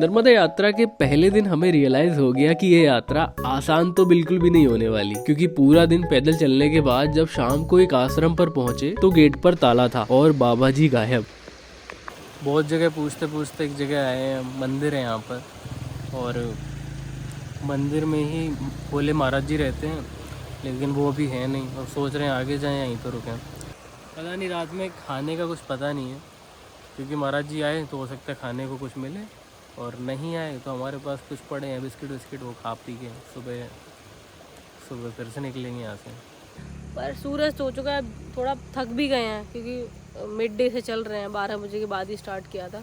नर्मदा यात्रा के पहले दिन हमें रियलाइज हो गया कि ये यात्रा आसान तो बिल्कुल भी नहीं होने वाली, क्योंकि पूरा दिन पैदल चलने के बाद जब शाम को एक आश्रम पर पहुंचे तो गेट पर ताला था और बाबा जी गायब। बहुत जगह पूछते पूछते एक जगह आए हैं, मंदिर है यहाँ पर, और मंदिर में ही भोले महाराज जी रहते हैं, लेकिन वो अभी है नहीं और सोच रहे हैं आगे जाएं यहीं पर रुकें। पता नहीं, रात में खाने का कुछ पता नहीं है, क्योंकि महाराज जी आए तो हो सकता है खाने को कुछ मिले, और नहीं आए तो हमारे पास कुछ पड़े हैं बिस्किट विस्किट, वो खा पी के सुबह फिर से निकलेंगे यहाँ से। पर सूरज तो हो चुका है, थोड़ा थक भी गए हैं क्योंकि मिड डे से चल रहे हैं, 12 बजे के बाद ही स्टार्ट किया था।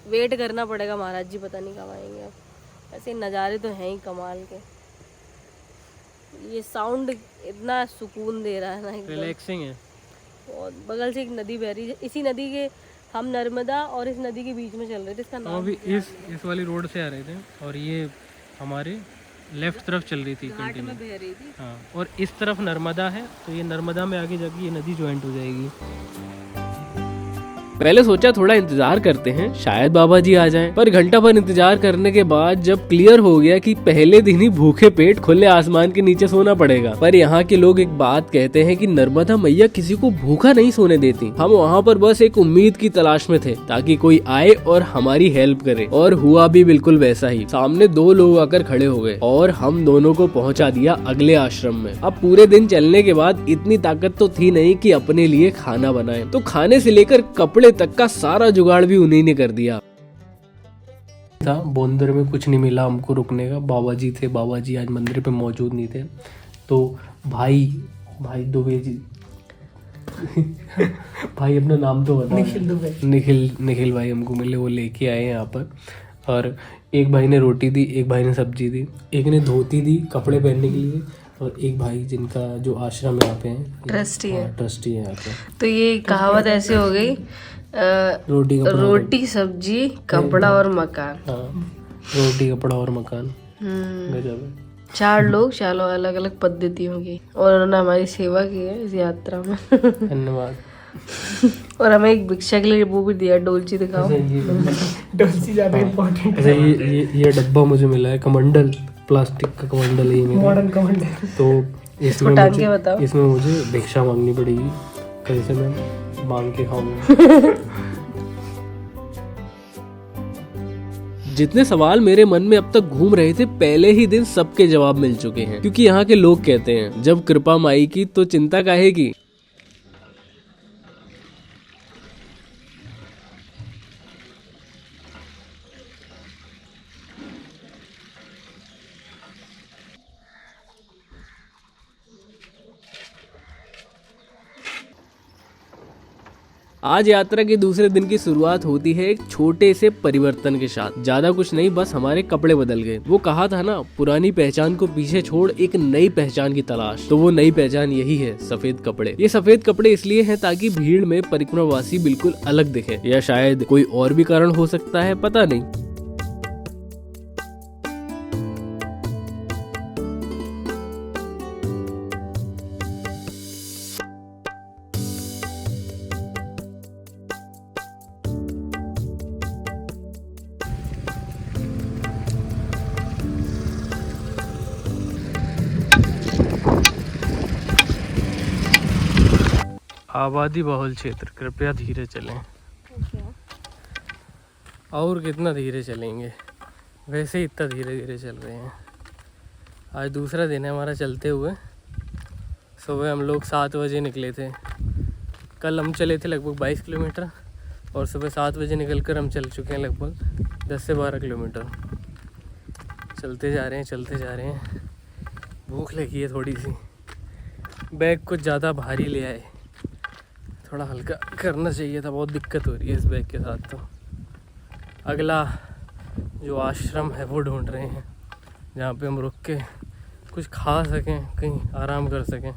वेट करना पड़ेगा, महाराज जी पता नहीं कब आएंगे। अब ऐसे नज़ारे तो हैं ही कमाल के। ये साउंड इतना सुकून दे रहा है ना, एकदम रिलैक्सिंग है। और बगल से एक नदी बह रही है, इसी नदी के हम नर्मदा और इस नदी के बीच में चल रहे थे। इसका नाम अभी इस वाली रोड से आ रहे थे और ये हमारे लेफ्ट तरफ चल रही थी, घाट में बह रही थी। हाँ, और इस तरफ नर्मदा है, तो ये नर्मदा में आगे जाके ये नदी ज्वाइंट हो जाएगी। पहले सोचा थोड़ा इंतजार करते हैं, शायद बाबा जी आ जाएं, पर घंटा भर इंतजार करने के बाद जब क्लियर हो गया कि पहले दिन ही भूखे पेट खुले आसमान के नीचे सोना पड़ेगा। पर यहाँ के लोग एक बात कहते हैं कि नर्मदा मैया किसी को भूखा नहीं सोने देती। हम वहाँ पर बस एक उम्मीद की तलाश में थे ताकि कोई आए और हमारी हेल्प करे, और हुआ भी बिल्कुल वैसा ही। सामने 2 लोग आकर खड़े हो गए और हम दोनों को पहुँचा दिया अगले आश्रम में। अब पूरे दिन चलने के बाद इतनी ताकत तो थी नहीं कि अपने लिए खाना बनाए, तो खाने से लेकर कपड़े तक का सारा जुगाड़ भी उन्हीं ने कर दिया था। बोंदर में कुछ नहीं मिला हमको रुकने का। बाबा जी थे, बाबा जी आज मंदिर पे मौजूद नहीं थे, तो भाई दुबे जी भाई अपना नाम तो बता। निखिल भाई हमको मिले, वो लेके आए यहाँ पर, और एक भाई ने रोटी दी, एक भाई ने सब्जी दी, एक ने धोती दी कपड़े पहनने के लिए, और एक भाई जिनका जो आश्रम यहाँ पे है, ट्रस्टी है यहाँ पे। तो ये कहावत ऐसे हो गई, रोटी सब्जी कपड़ा और मकान। हाँ, रोटी कपड़ा और मकान। गजब है। 4 लोग, 4 अलग अलग पद्धतियों की, और उन्होंने हमारी सेवा की है इस यात्रा में। धन्यवाद। और हमें एक भिक्षा के लिए वो भी दिया, डोलची दिखाओ। डोलची ज्यादा इम्पोर्टेंट है। ये डब्बा मुझे मिला है, कमंडल, प्लास्टिक का कमंडल है, मॉडर्न कमंडल। तो इसमें मुझे भिक्षा मांगनी पड़ेगी, कैसे मैं मांग के खाऊंगा। जितने सवाल मेरे मन में अब तक घूम रहे थे, पहले ही दिन सबके जवाब मिल चुके हैं, क्योंकि यहाँ के लोग कहते हैं जब कृपा माई की तो चिंता काहे की। आज यात्रा के दूसरे दिन की शुरुआत होती है एक छोटे से परिवर्तन के साथ। ज्यादा कुछ नहीं, बस हमारे कपड़े बदल गए। वो कहा था ना, पुरानी पहचान को पीछे छोड़ एक नई पहचान की तलाश, तो वो नई पहचान यही है, सफेद कपड़े। ये सफेद कपड़े इसलिए हैं ताकि भीड़ में परिक्रमावासी बिल्कुल अलग दिखे, या शायद कोई और भी कारण हो सकता है, पता नहीं। आबादी बहुल क्षेत्र, कृपया धीरे चलें। और कितना धीरे चलेंगे, वैसे ही इतना धीरे धीरे चल रहे हैं। आज दूसरा दिन है हमारा चलते हुए। सुबह हम लोग 7 बजे निकले थे। कल हम चले थे लगभग 22 किलोमीटर, और सुबह 7 बजे निकल कर हम चल चुके हैं लगभग 10 से 12 किलोमीटर। चलते जा रहे हैं। भूख लगी है थोड़ी सी। बैग कुछ ज़्यादा भारी ले आए, थोड़ा हल्का करना चाहिए था। बहुत दिक्कत हो रही है इस बैग के साथ। तो अगला जो आश्रम है वो ढूंढ रहे हैं, जहाँ पे हम रुक के कुछ खा सकें, कहीं आराम कर सकें।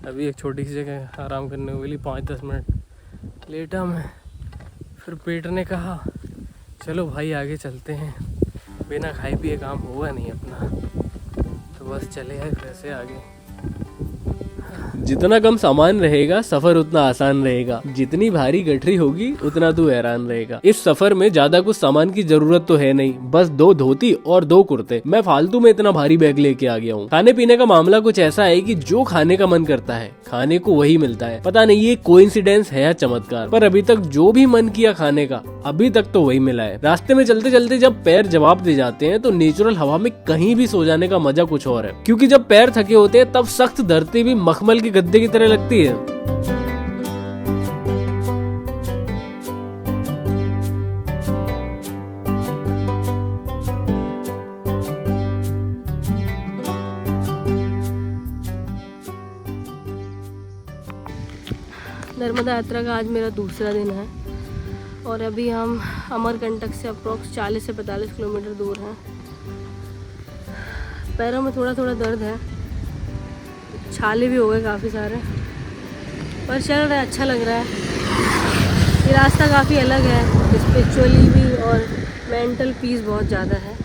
अभी एक छोटी सी जगह आराम करने के लिए 5-10 मिनट लेटा मैं, फिर पेट ने कहा चलो भाई आगे चलते हैं, बिना खाए पिए काम होगा नहीं अपना, तो बस चले आए फिर से आगे। जितना कम सामान रहेगा सफर उतना आसान रहेगा, जितनी भारी गठरी होगी उतना तू हैरान रहेगा। इस सफर में ज्यादा कुछ सामान की जरूरत तो है नहीं, बस 2 धोती और 2 कुर्ते। मैं फालतू में इतना भारी बैग लेके आ गया हूँ। खाने पीने का मामला कुछ ऐसा है कि जो खाने का मन करता है खाने को वही मिलता है। पता नहीं ये कोइंसिडेंस है या चमत्कार, पर अभी तक जो भी मन किया खाने का अभी तक तो वही मिला है। रास्ते में चलते चलते जब पैर जवाब दे जाते हैं तो नेचुरल हवा में कहीं भी सो जाने का मजा कुछ और है, क्योंकि जब पैर थके होते हैं तब सख्त धरती भी मखमल के गद्दे की तरह लगती है। नर्मदा यात्रा का आज मेरा दूसरा दिन है और अभी हम अमरकंटक से अप्रोक्स 40 से 45 किलोमीटर दूर हैं। पैरों में थोड़ा थोड़ा दर्द है, छाले भी हो गए काफ़ी सारे, पर चल रहा है, अच्छा लग रहा है। ये रास्ता काफ़ी अलग है, स्पिरिचुअली भी और मेंटल पीस बहुत ज़्यादा है।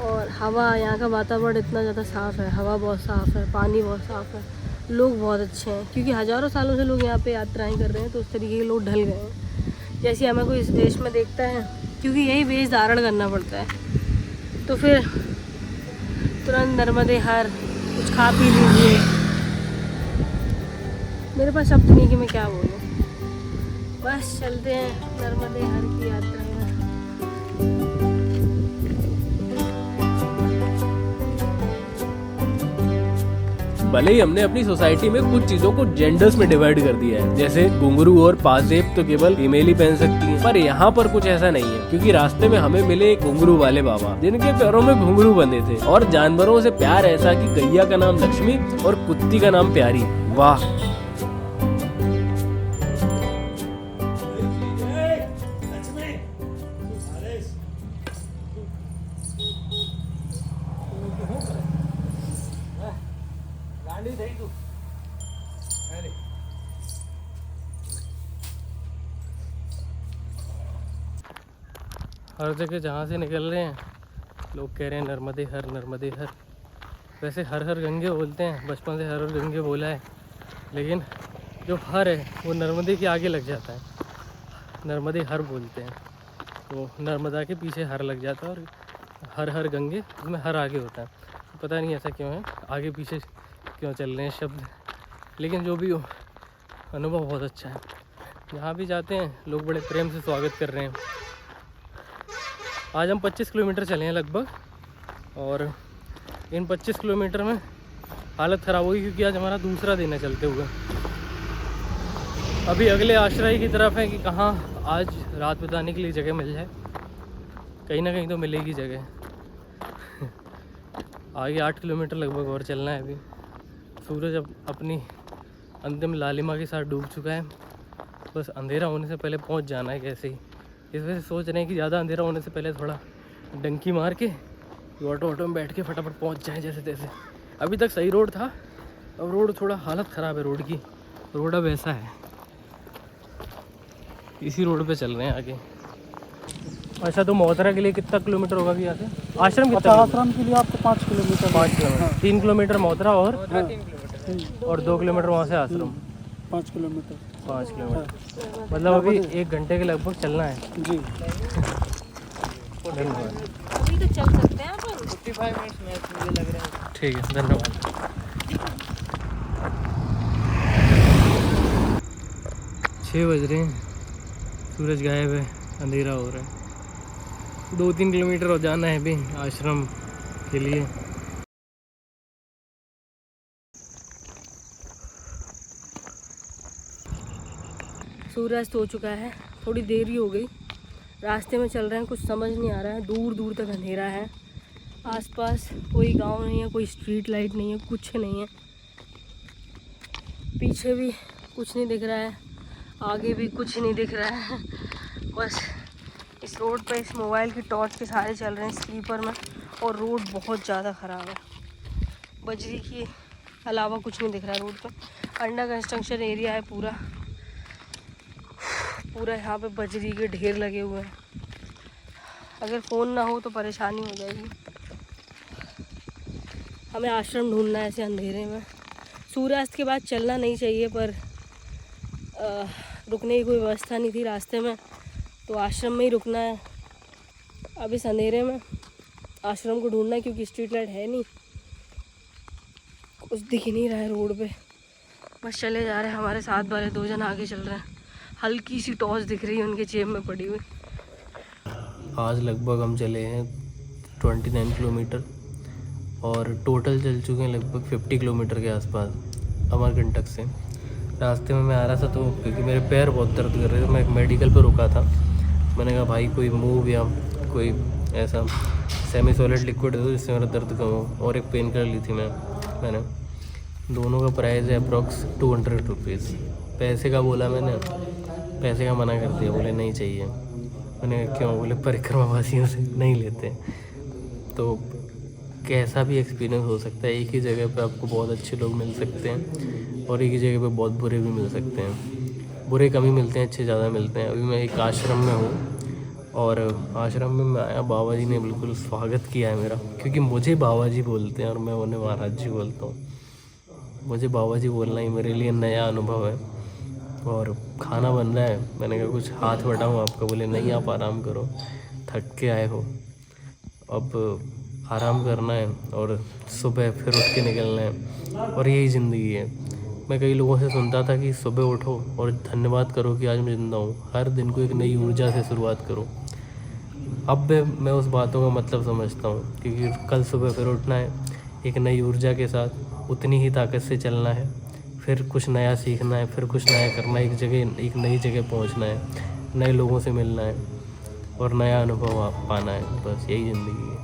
और हवा, यहाँ का वातावरण इतना ज़्यादा साफ़ है, हवा बहुत साफ़ है, पानी बहुत साफ़ है, लोग बहुत अच्छे हैं, क्योंकि हज़ारों सालों से लोग यहाँ पे यात्राएं कर रहे हैं, तो उस तरीके के लोग ढल गए हैं। जैसे हमें कोई इस देश में देखता है, क्योंकि यही वेश धारण करना पड़ता है, तो फिर तुरंत नर्मदे हर कुछ खा पी लीजिए। मेरे पास शब्द नहीं कि मैं क्या बोलूँ, बस चलते हैं नर्मदे हर की यात्रा में। भले ही हमने अपनी सोसाइटी में कुछ चीजों को जेंडर्स में डिवाइड कर दिया है, जैसे घुंघरू और पाजेब तो केवल फीमेल ही पहन सकती हैं, पर यहाँ पर कुछ ऐसा नहीं है, क्योंकि रास्ते में हमें मिले एक घुंघरू वाले बाबा जिनके पैरों में घुंघरू बंधे थे, और जानवरों से प्यार ऐसा कि गैया का नाम लक्ष्मी और कुत्ती का नाम प्यारी। वाह। हर जगह जहाँ से निकल रहे हैं लोग कह रहे हैं नर्मदे हर, नर्मदे हर। वैसे हर हर गंगे बोलते हैं, बचपन से हर हर गंगे बोला है, लेकिन जो हर है वो नर्मदे के आगे लग जाता है, नर्मदे हर बोलते हैं, तो नर्मदा के पीछे हर लग जाता है और हर हर गंगे उसमें हर आगे होता है। तो पता नहीं ऐसा क्यों है, आगे पीछे क्यों चल रहे हैं शब्द, लेकिन जो भी हो अनुभव बहुत अच्छा है। जहाँ भी जाते हैं लोग बड़े प्रेम से स्वागत कर रहे हैं। आज हम 25 किलोमीटर चले हैं लगभग, और इन 25 किलोमीटर में हालत ख़राब होगी, क्योंकि आज हमारा दूसरा दिन है चलते हुए। अभी अगले आश्रय की तरफ है कि कहाँ आज रात बिताने के लिए जगह मिल जाए, कहीं ना कहीं तो मिलेगी जगह। आगे 8 किलोमीटर लगभग और चलना है अभी। सूरज अब अपनी अंतिम लालिमा के साथ डूब चुका है, बस अंधेरा होने से पहले पहुंच जाना है कैसे ही। इस वजह से सोच रहे हैं कि ज़्यादा अंधेरा होने से पहले थोड़ा डंकी मार के ऑटो में बैठ के फटाफट पहुंच जाएं जैसे तैसे। अभी तक सही रोड था, अब रोड थोड़ा हालत ख़राब है रोड की, रोड अब ऐसा है। इसी रोड पे चल रहे हैं आगे। अच्छा, तो मोहतरा के लिए कितना किलोमीटर होगा कि यहाँ से आश्रम कितना? आश्रम के लिए आपको 5 किलोमीटर। 5 किलोमीटर, 3 किलोमीटर मोहतरा और 2 किलोमीटर वहाँ से आश्रम। 5 किलोमीटर। 5 किलोमीटर मतलब अभी 1 घंटे के लगभग चलना है जी। धन्यवाद। अभी तो चल सकते हैं अपन, 55 मिनट्स में मुझे लग रहा है। ठीक है, धन्यवाद। 6 बज रहे हैं, सूरज गायब है, अंधेरा हो रहा है। 2-3 किलोमीटर और जाना है अभी आश्रम के लिए। सूर्यास्त हो चुका है, थोड़ी देरी हो गई। रास्ते में चल रहे हैं, कुछ समझ नहीं आ रहा है, दूर दूर तक अंधेरा है, आसपास कोई गांव नहीं है, कोई स्ट्रीट लाइट नहीं है, कुछ नहीं है। पीछे भी कुछ नहीं दिख रहा है, आगे भी कुछ नहीं दिख रहा है। बस इस रोड पे इस मोबाइल की टॉर्च के सहारे चल रहे हैं स्लीपर में, और रोड बहुत ज़्यादा ख़राब है। बजरी के अलावा कुछ नहीं दिख रहा है रोड पे। अंडर कंस्ट्रक्शन एरिया है पूरा पूरा, यहाँ पे बजरी के ढेर लगे हुए हैं। अगर फ़ोन ना हो तो परेशानी हो जाएगी। हमें आश्रम ढूंढना है ऐसे अंधेरे में। सूर्यास्त के बाद चलना नहीं चाहिए, पर रुकने की कोई व्यवस्था नहीं थी रास्ते में, तो आश्रम में ही रुकना है। अब इस अंधेरे में आश्रम को ढूंढना है, क्योंकि स्ट्रीट लाइट है नहीं, कुछ दिख ही नहीं रहा है रोड पे। बस चले जा रहे हैं, हमारे साथ वाले 2 जन आगे चल रहे हैं। हल्की सी टॉर्च दिख रही है उनके जेब में पड़ी हुई। आज लगभग हम चले हैं 29 किलोमीटर और टोटल चल चुके हैं लगभग 50 किलोमीटर के आसपास अमरकंटक से। रास्ते में मैं आ रहा था तो क्योंकि मेरे पैर बहुत दर्द कर रहे थे, मैं एक मेडिकल पर रुका था। मैंने कहा भाई कोई मूव या कोई ऐसा सेमी सॉलिड लिक्विड दे दो जिससे मेरा दर्द कम हो, और एक पेन किलर ली थी मैंने। दोनों का प्राइस है अप्रॉक्स 200 रुपीज़। पैसे का बोला मैंने, पैसे का मना कर दिया, बोले नहीं चाहिए। मैंने क्यों, बोले परिक्रमावासियों से नहीं लेते। तो कैसा भी एक्सपीरियंस हो सकता है, एक ही जगह पे आपको बहुत अच्छे लोग मिल सकते हैं और एक ही जगह पे बहुत बुरे भी मिल सकते हैं। बुरे कम ही मिलते हैं, अच्छे ज़्यादा मिलते हैं। अभी मैं एक आश्रम में हूँ और आश्रम में मैं आया, बाबा जी ने बिल्कुल स्वागत किया है मेरा, क्योंकि मुझे बाबा जी बोलते हैं और मैं उन्हें महाराज जी बोलता हूँ। मुझे बाबा जी बोलना ही मेरे लिए नया अनुभव है। और खाना बन रहा है, मैंने कहा कुछ हाथ बटाऊँ आपका, बोले नहीं आप आराम करो, थक के आए हो, अब आराम करना है और सुबह फिर उठ के निकलना है, और यही ज़िंदगी है। मैं कई लोगों से सुनता था कि सुबह उठो और धन्यवाद करो कि आज मैं ज़िंदा हूँ, हर दिन को एक नई ऊर्जा से शुरुआत करो। अब मैं उस बातों का मतलब समझता हूँ, क्योंकि कल सुबह फिर उठना है एक नई ऊर्जा के साथ, उतनी ही ताकत से चलना है, फिर कुछ नया सीखना है, फिर कुछ नया करना है, एक नई जगह पहुँचना है, नए लोगों से मिलना है और नया अनुभव पाना है। बस यही ज़िंदगी है।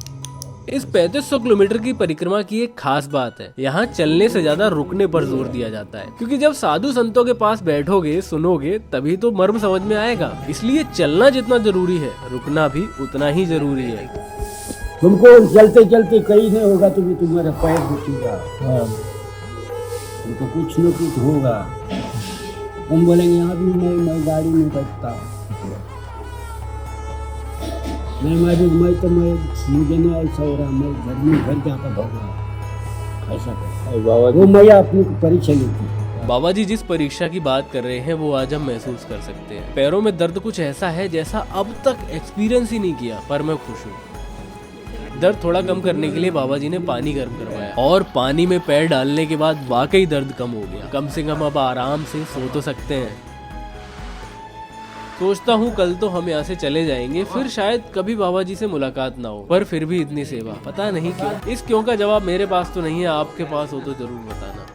इस 3500 किलोमीटर की परिक्रमा की एक खास बात है, यहाँ चलने से ज्यादा रुकने पर जोर दिया जाता है, क्योंकि जब साधु संतों के पास बैठोगे, सुनोगे, तभी तो मर्म समझ में आएगा। इसलिए चलना जितना जरूरी है, रुकना भी उतना ही जरूरी है। तुमको चलते चलते कहीं नहीं होगा तो भी तुम्हारा पैर दुखेगा, तुमको कुछ न कुछ होगा। तुम बोलेंगे अभी मैं गाड़ी में बैठता, मैं मुझे नहीं ऐसा हो रहा, मैं घर जाता भागा, ऐसा वो मैया अपनी परीक्षा ली थी। बाबा जी जिस परीक्षा की बात कर रहे हैं वो आज हम महसूस कर सकते हैं। पैरों में दर्द कुछ ऐसा है जैसा अब तक एक्सपीरियंस ही नहीं किया, पर मैं खुश हूँ। दर्द थोड़ा कम करने के लिए बाबा जी ने पानी गर्म करवाया, और पानी में पैर डालने के बाद वाकई दर्द कम हो गया। कम से कम अब आराम से सो तो सकते हैं। सोचता हूँ कल तो हम यहाँ से चले जाएंगे, फिर शायद कभी बाबा जी से मुलाकात ना हो, पर फिर भी इतनी सेवा, पता नहीं क्यों। इस क्यों का जवाब मेरे पास तो नहीं है, आपके पास हो तो जरूर बताना।